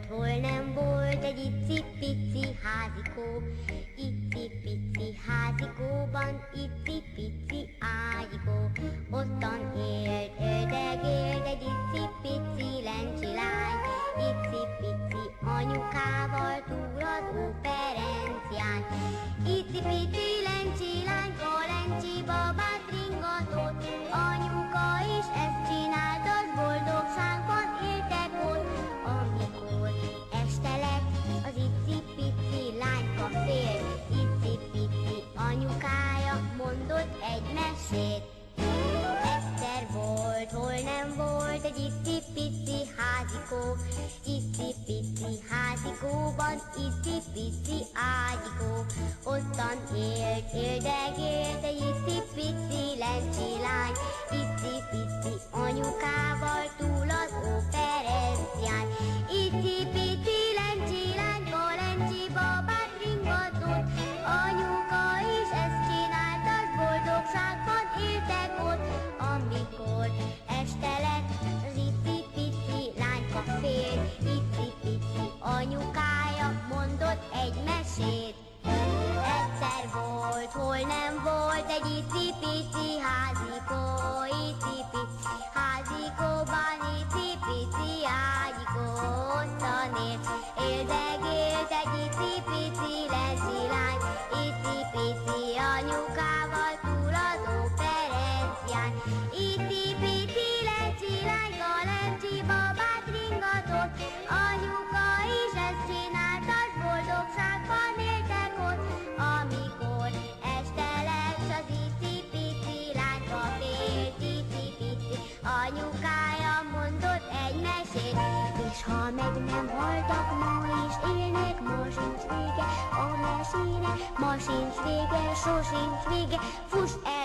hol nem volt egy icipici házikó. Icipici házikóban icipici ágyikó. Ottan élt, ördögélt egy icipici lencsi lány. Icipici anyukával túl az óperencián. Icipici lencsi lányka, lencsi babát ringatott. Anyuka is ezt csinálta, s boldogságban éltek ott. Amikor este lett, az icipici lányka fél. Icipici anyukája mondott egy mesét. Egyszer volt, hol nem volt egy icipici házikó. Icipici házikóban icipici ágyikó. Ottan élt, éldegélt egy icipici lencsi lány. Icipici anyukával túl az óperencián. Icipici lencsi lányka, lencsi babát ringatott. Anyuka is ezt csinálta, s boldogságban éltek ott. Amikor este lett, az icipici lányka fél. Icipici anyukája mondott egy mesét. Egyszer volt, hol nem volt egy icipici házikó. Icipici házikóban icipici ágyikó. Ottan élt, éldegélt egy icipici lencsi lány. Icipici anyukával túl az óperencián. Icipici lencsi lányka, lencsi babát ringatott. Anyuka is ezt csinálta, s boldogságban éltek ott. Amikor este lett, s az icipici lányka félt. Icipici anyukája mondott egy mesét. És ha meg nem haltak ma is élnek, ma sincs vége a mesének. Ma sincs vége, sosincs vége, fuss el!